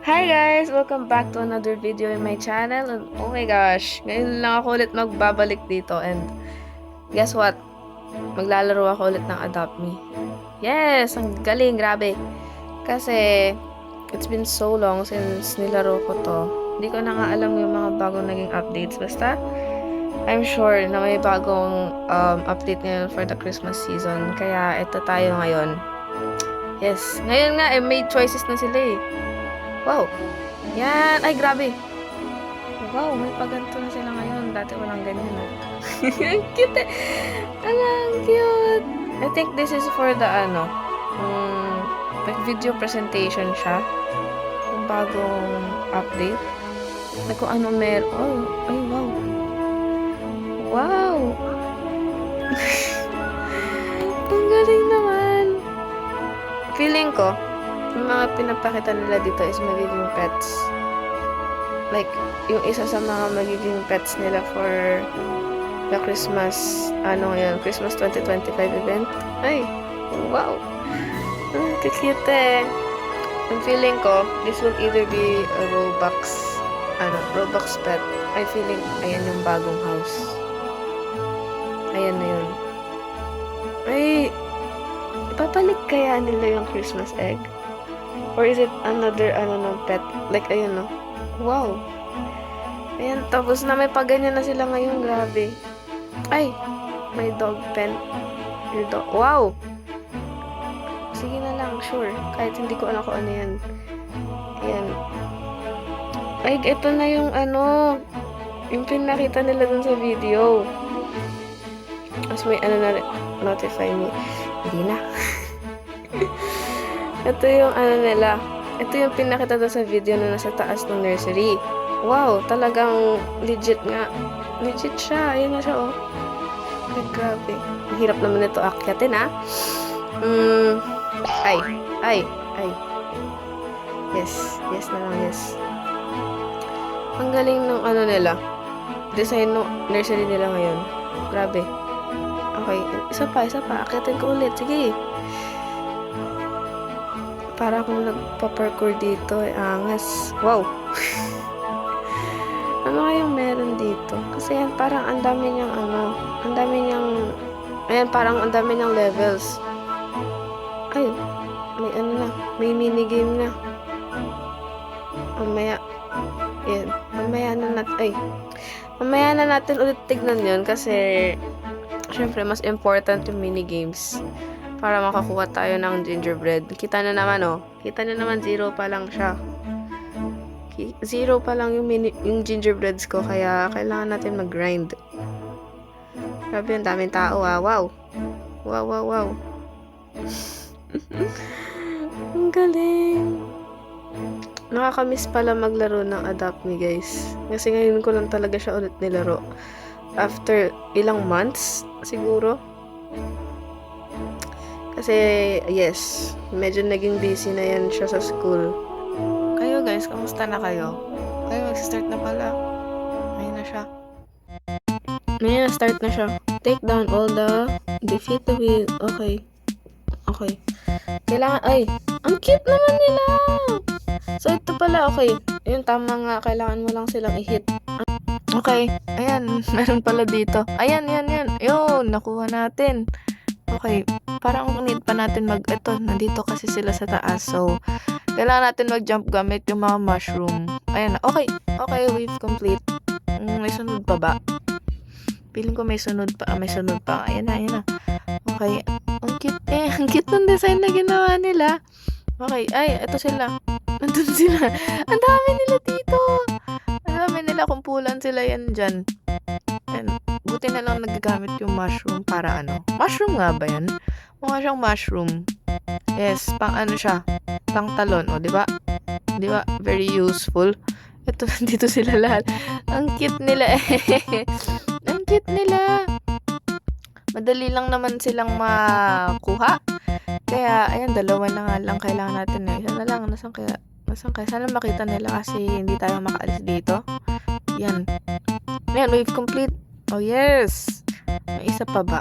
Hi guys! Welcome back to another video in my channel. And oh my gosh, ngayon lang ako ulit magbabalik dito. And guess what? Maglalaro ako ulit ng Adopt Me. Yes! Ang galing! Grabe! Kasi it's been so long since nilaro ko to. Hindi ko na nga alam yung mga bagong naging updates. Basta, I'm sure na may bagong update ngayon for the Christmas season. Kaya ito tayo ngayon. Yes! Ngayon nga, may choices na sila eh. Wow! Yan! Ay, grabe! Wow, may paganto na sila ngayon. Dati walang ganyan. Ang cute eh! Ang cute! I think this is for the like video presentation siya. Yung bagong update. Like kung ano meron. Oh, ay wow! Wow! Ang galing naman! Feeling ko, yung mga pinapakita nila dito is magiging pets. Like, yung isa sa mga magiging pets nila for the Christmas, Christmas 2025 event. Ay, wow! Ang cute eh. Ang feeling ko, this will either be a Robux pet. I feeling, ayan yung bagong house. Ayan na yun. Ay, ipapalit kaya nila yung Christmas egg? Or is it another, pet? Like, ayun, no? Wow! Ayan, tapos na may paganyan na sila ngayon. Grabe. Ay! May dog pen. Your dog. Wow! Sige na lang, sure. Kahit hindi ko alam kung ano yan. Ayan. Ay, ito na yung, yung pinakita nila dun sa video. Tapos may, na, notify me. Hindi na. Ito yung nila. Ito yung pinakita doon sa video na nasa taas ng nursery. Wow, talagang legit nga. Legit siya. Ayan na siya, oh. Ay, grabe. Ang hirap naman ito akyatin, ha? Ay. Yes na lang, yes. Ang galing ng nila. Design ng nursery nila ngayon. Grabe. Okay, isa pa. Akyatin ko ulit. Sige. Para akong nagpa-parkour dito. Angas. Wow! Ano kayang meron dito? Kasi yan, parang ang dami niyang parang ang dami niyang levels. Ay, may minigame na. Mamaya na natin ulit tignan yun kasi syempre mas important yung minigames. Para makakuha tayo ng gingerbread. Kita na naman, oh. Kita na naman, 0 pa lang siya. 0 pa lang yung gingerbreads ko. Kaya, kailangan natin mag-grind. Grabe, ang daming tao, ah. Wow. Wow. Ang galing. Nakakamiss pala maglaro ng Adopt Me, guys. Kasi ngayon ko lang talaga siya ulit nilaro. After ilang months, siguro. Kasi, yes, medyo naging busy na yan siya sa school. Kayo guys, kamusta na kayo? Kayo, mag-start na pala. Ayun na siya. Ayun, start na siya. Take down all the defeat the wheel. Okay. Kailangan, ang cute naman nila! So, ito pala, okay. Yun, tama nga. Kailangan mo lang silang i-hit. Okay. Ayan, meron pala dito. Ayan. Yun, nakuha natin. Okay, parang need pa natin ito, nandito kasi sila sa taas. So, kailangan natin mag-jump gamit yung mga mushroom. Ayan, okay, wave complete. May sunod pa ba? Feeling ko may sunod pa. Ayan na. Okay, ang cute ng design na ginawa nila. Okay, ito sila. Nandun sila. Ang dami nila dito. Ang dami nila, kumpulan sila yan dyan. And, buti na lang nagagamit yung mushroom para mushroom nga ba yan? Mukha siyang mushroom. Yes, siya? Pang talon, o, diba? Diba? Very useful. Ito, dito sila lahat. Ang cute nila Ang cute nila. Madali lang naman silang makuha. Kaya, ayan, 2 na nga lang kailangan natin. Isa na lang, nasan kaya? Sana makita nila kasi hindi tayo makaalis dito. Yan. Ayan, wave complete. Oh, yes! May isa pa ba?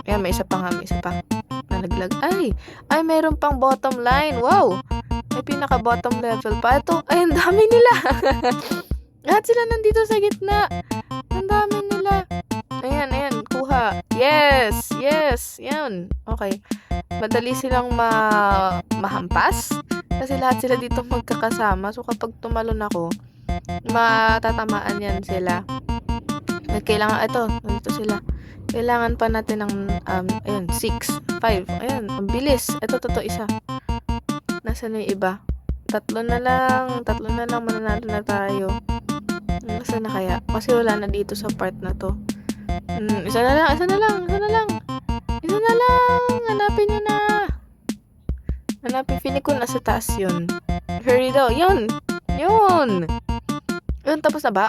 Ayan, may isa pa. Nalaglag. Ay, meron pang bottom line. Wow! May naka-bottom level pa. Ito, ay, ang dami nila. Lahat sila nandito sa gitna. Ang dami nila. Ayan, ayan, kuha. Yes, yes, yan. Okay. Madali silang mahampas. Kasi lahat sila dito magkakasama. So, kapag tumalon ako, matatamaan yan sila. At kailangan, ito, nandito sila. Kailangan pa natin ng, ayun, 6, 5. Ayan, ang bilis. Ito, isa. Nasaan yung iba? Tatlo na lang, mananalo na tayo. Nasaan na kaya? Kasi wala na dito sa part na to. Isa na lang. Hanapin nyo na. Feeling ko nasa taas yun. Hurry daw. Yun, tapos na ba?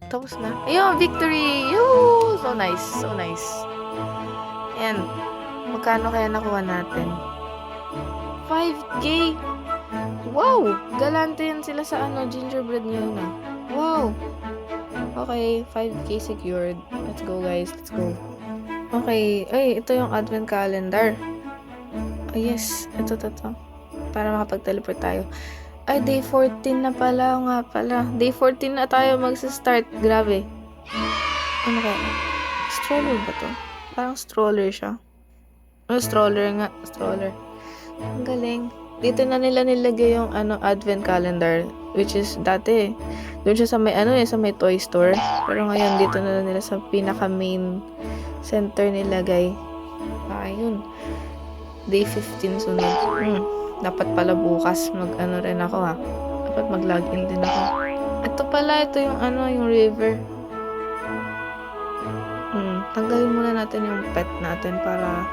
Tapos na. Ayun, victory! Yoo! So nice. Ayan. Magkano kaya nakuha natin? 5K! Wow! Galante yan sila sa gingerbread ngayon ah. Wow! Okay, 5K secured. Let's go guys, let's go. Okay, ay, ito yung advent calendar. Oh, yes, ito. Para makapag-teleport tayo. Ay, day 14 na pala, nga pala. Day 14 na tayo magsa-start. Grabe. Ano kaya? Stroller ba to? Parang stroller siya. Stroller nga. Stroller. Ang galing. Dito na nila nilagay yung advent calendar. Which is, dati, doon siya sa may, sa may toy store. Pero ngayon, dito na nila sa pinaka-main center nilagay. Ayun. Day 15 sunod. Dapat pala bukas rin ako ha. Dapat mag-login din ako. Ito yung yung river. Tanggalin muna natin yung pet natin para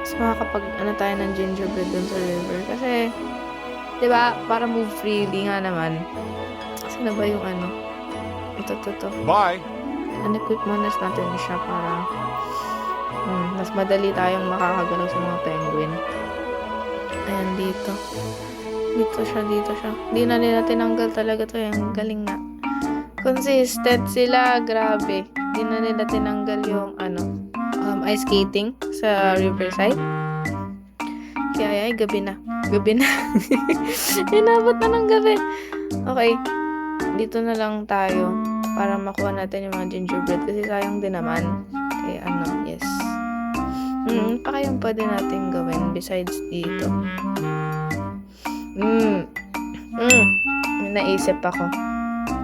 mas makakapag tayo ng gingerbread dun sa river. Kasi, di ba, para move freely nga naman. Kasi na ba yung Ito. Bye! Unequip muna natin siya para mas madali tayong makakagalaw sa mga penguin. Ayan, dito. Dito siya. Di na nila tinanggal talaga to. Ang galing nga. Consistent sila. Grabe. Di na nila tinanggal yung ice skating sa riverside. Kaya gabi na. Inabot na ng gabi. Okay. Dito na lang tayo para makuha natin yung mga gingerbread kasi sayang din naman. Kaya yes. Pa kayong pwede natin gawin besides dito.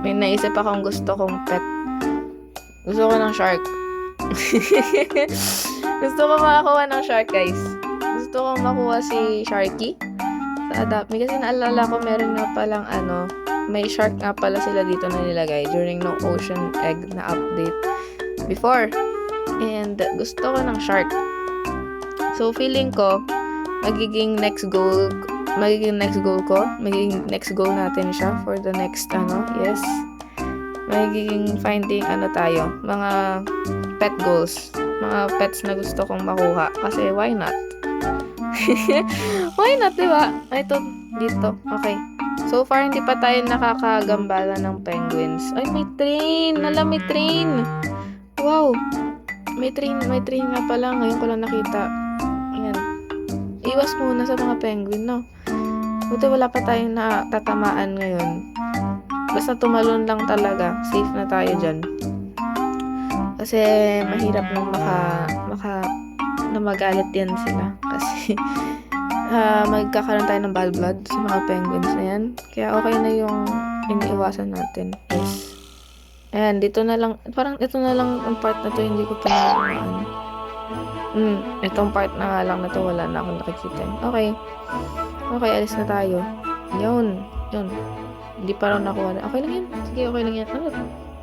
May naisip akong gusto kong pet. Gusto ko ng shark. Gusto ko makakuha ng shark, guys. Gusto ko makuha si Sharky sa Adapt Me kasi naalala ko meron nga palang may shark nga pala sila dito na nilagay during no Ocean Egg na update before. And gusto ko ng shark. So, feeling ko, magiging next goal natin siya for the next, yes. Magiging finding, tayo, mga pet goals. Mga pets na gusto kong makuha. Kasi, why not? Why not, diba? Ito, dito. Okay. So far, hindi pa tayo nakakagambala ng penguins. Ay, may train! May train! Wow! May train nga pala. Ngayon ko lang nakita. Ayan. Iwas muna sa mga penguin, no? Buti wala pa tayong natatamaan ngayon. Basta tumalon lang talaga. Safe na tayo dyan. Kasi mahirap nang na magalit yan sila. Kasi magkakaroon tayo ng bad blood sa mga penguins na yan. Kaya okay na yung iniiwasan natin. Yes. Ayan, dito na lang. Parang ito na lang ang part na to. Hindi ko pa naman. Itong part na nga lang na to. Wala na akong nakikita. Okay. Okay, alis na tayo. Yun. Hindi pa raw nakuha na. Okay lang yan. Sige, okay lang yan.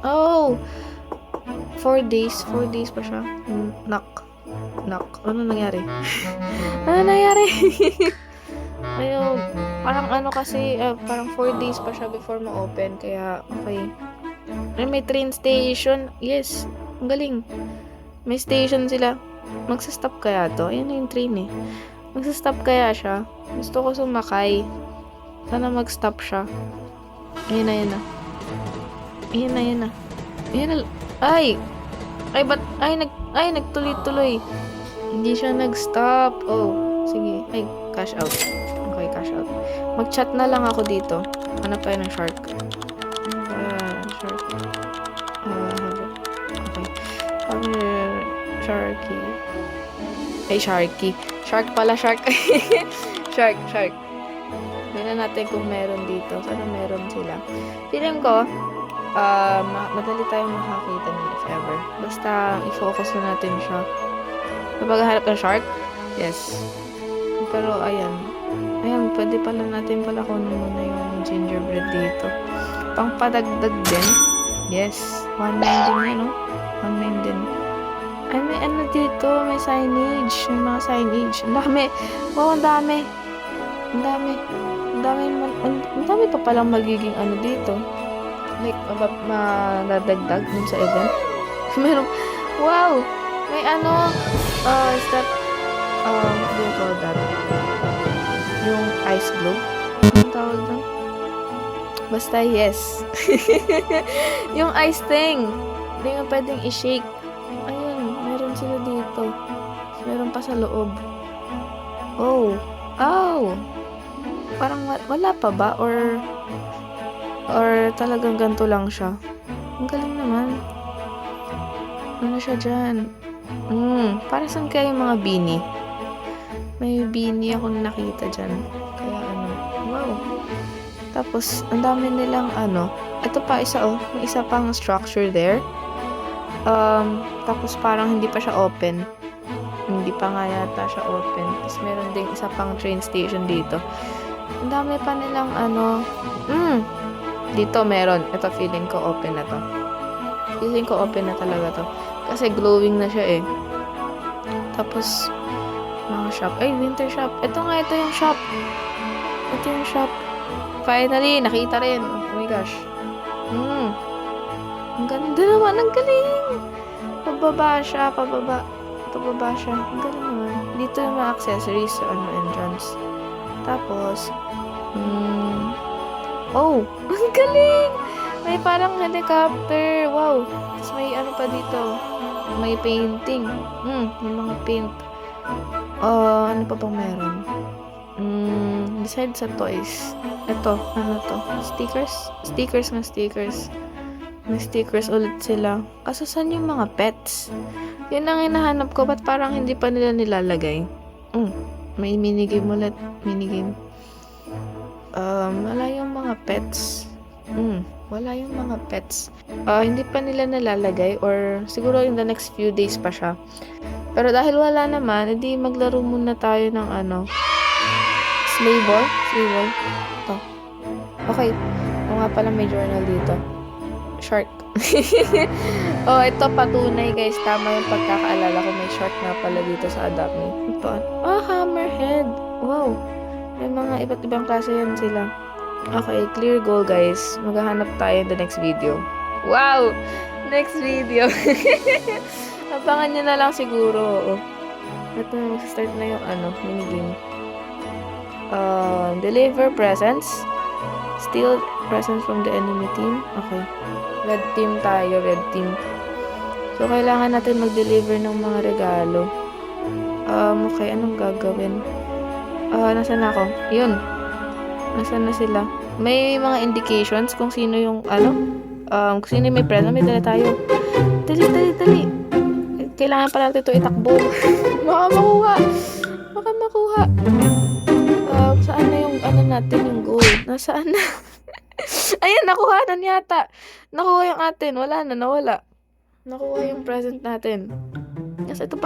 Oh! 4 days. 4 days pa siya. Knock. Ano nangyari? Ayun. Parang kasi, parang 4 days pa siya before ma-open. Kaya, okay. Ay, may train station. Yes. Ang galing. May station sila. Magsa-stop kaya to? Ayan na yung train eh. Magsa-stop kaya siya? Gusto ko sumakay. Sana mag-stop siya. Ayan na. Ay! Nagtuloy-tuloy. Hindi siya nag-stop. Oh, sige. Ay, cash out. Okay, cash out. Mag-chat na lang ako dito. Hanap tayo ng shark. Shark. Okay. Sharky. Ay, Sharky. Shark pala, shark. Shark. Tingnan natin kung meron dito. Sana meron sila. Feeling ko, madali tayong makakita nun if ever. Basta, i-focus na natin siya. Napaghahanap ng shark? Yes. Pero, ayan. Ayan, pwede pala natin pala kunin muna yung gingerbread dito. Pangpadagdag din. Yes. 1.9 din yan, no? 1.9 din. Ay, may ano dito. May signage. May mga signage. Ang dami. Wow, ang dami. Ang dami pa palang magiging ano dito. Like, madadagdag dun sa event. Meron, wow! May ano, is that, what do you call that? Yung ice globe? Anong tawag doon? Basta, yes. Yung ice thing. Hindi nga pwedeng i-shake. Ayun, meron sila dito. Meron pa sa loob. Oh! Parang wala pa ba? Or talagang ganito lang siya? Ang galing naman. Ano siya dyan? Para saan kaya yung mga beanie? May beanie ako nakita dyan. Kaya ano, wow. Tapos, ang dami nilang ano. Ito pa isa may isa pang structure there. Tapos parang hindi pa siya open. Hindi pa nga yata siya open. Tapos meron ding isa pang train station dito. Ang dami pa nilang ano. Dito meron. Ito feeling ko open na to. Feeling ko open na talaga to. Kasi glowing na siya eh. Tapos, mga shop. Ay, winter shop. Ito yung shop. Ito yung shop. Finally, nakita rin. Oh my gosh. Ang ganda naman. Ang galing. Pababa siya. Pababa siya. Ang galing naman. Dito yung mga accessories sa entrance. Tapos, oh, ang galing! May parang helicopter. Wow. Tapos may ano pa dito. May painting. May mga paint. Ano pa bang meron? Besides sa toys. Ito, ano to? Stickers. May stickers ulit sila. Kaso saan yung mga pets? Yun ang hinahanap ko. Ba't parang hindi pa nila nilalagay? May minigame ulit. Wala yung mga pets. Wala yung mga pets. Hindi pa nila nalalagay or siguro in the next few days pa siya. Pero dahil wala naman, edi maglaro muna tayo ng ano. Sleigh ball. Ito. Okay. O nga pala may journal dito. Shark. Ito patunay guys. Tama yung pagkakaalala ko. May shark na pala dito sa Adopt Me. Ito. Hammerhead. Wow. May mga iba't ibang klase yan sila. Okay, clear goal guys. Maghahanap tayo in the next video. Wow! Next video. Abangan nyo na lang siguro. Ito, mag-start na yung minigame. Deliver presents. Steal presents from the enemy team. Okay. Red team tayo, red team. So, kailangan natin mag-deliver ng mga regalo. Okay, anong gagawin? Nasaan na ako? Yun. Nasaan na sila? May mga indications kung sino yung kung sino yung may present. May dala tayo. Dali. Kailangan pa natin ito itakbo. Baka makuha. Saan na yung natin, yung gold? Nasaan na? Ayan, nakuha na yata. Nakuha yung atin. Wala na, nawala. Nakuha yung present natin. Yes, ito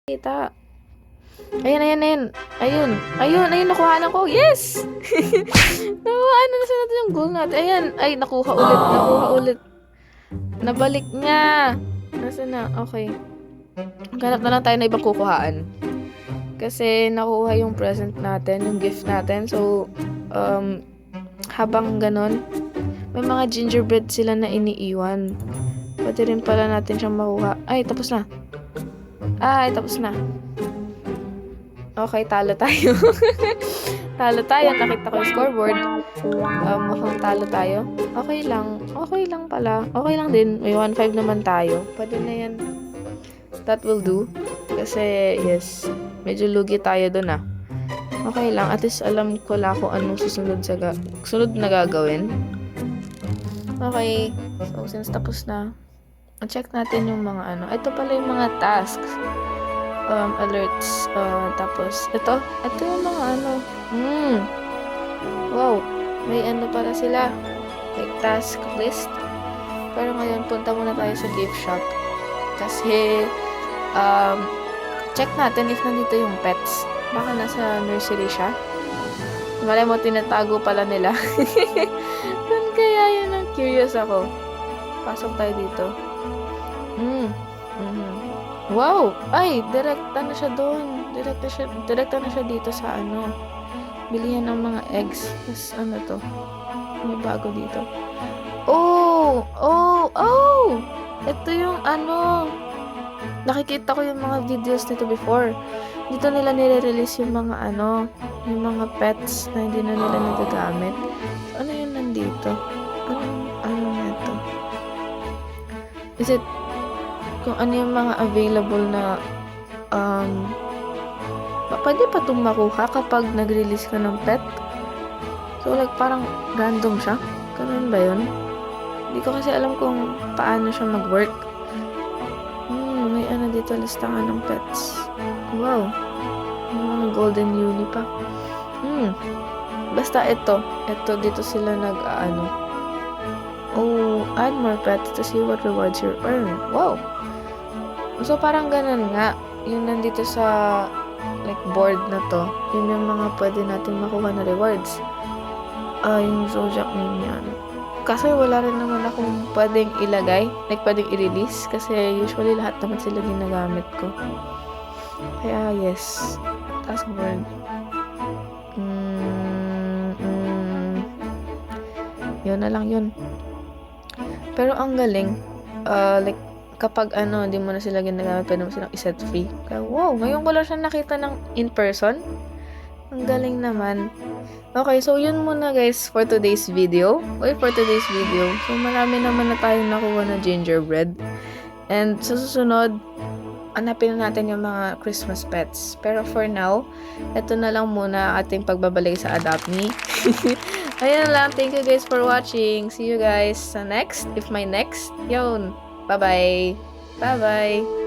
Kita. Ayan. Ayun, nakuha na ko. Yes! Nakuha na natin yung goal natin. Ayan. Ay, nakuha ulit. Nabalik niya. Nasaan na? Okay. Ganap na lang tayo na ibang kukuhaan. Kasi nakuha yung present natin, yung gift natin. So, habang ganon, may mga gingerbread sila na iniiwan. Pwede rin pala natin siyang makuha. Ay, tapos na. Okay, talo tayo. Nakita ko yung scoreboard. Mukhang talo tayo. Okay lang pala. Okay lang din. May 1-5 naman tayo. Pwede na yan. That will do. Kasi, yes. Medyo lugi tayo dun ah. Okay lang. At least alam ko lang kung anong sunod na gagawin. Okay. So, since tapos na, check natin yung mga ano. Ito pala yung mga tasks. Alerts. Tapos, ito yung mga ano. Wow. May ano pala sila. Like, task list. Pero ngayon, punta muna tayo sa gift shop. Kasi, check natin if nandito yung pets. Baka nasa nursery siya. Malay mo, tinatago pala nila. Doon kaya yun ang curious ako. Pasok tayo dito. Wow! Ay, direkta na siya doon. Direkta na siya dito sa ano. Bilihan ng mga eggs. Tapos ano to? May bago dito. Oh! Ito yung ano. Nakikita ko yung mga videos nito before. Dito nila nire-release yung mga ano, yung mga pets na hindi na nila nagagamit. So, ano yun nandito? Ano na to? Is it kung ano yung mga available na pwede pa itong makuha kapag nag-release ka ng pet? So, like, parang random siya? Ganun ba yun? Hindi ko kasi alam kung paano siya mag-work. May ano dito, listangan ng pets. Wow. May mga golden uni pa. Basta ito. Dito sila nag-ano. Add more pets to see what rewards you earn. Wow. So, parang ganun nga. Yung nandito sa like board na to, yun yung mga pwede natin makuha na rewards. Yung zodiac name yan. Kasi wala rin naman akong pwedeng ilagay, like pwedeng i-release, kasi usually lahat naman sila ginagamit ko. Kaya yes, task board. Yun na lang yun. Pero ang galing, like kapag ano, hindi mo na sila ginagamit, pwede mo silang iset free. Kaya wow, ngayon ko lang siya nakita ng in person. Ang galing naman. Okay, so yun muna guys for today's video. So marami naman na tayong nakuha na gingerbread. And sa susunod, hanapin na natin yung mga Christmas pets. Pero for now, ito na lang muna ating pagbabalik sa Adopt Me. Ayan lang. Thank you guys for watching. See you guys sa next. If my next. Yun. Bye-bye. Bye-bye.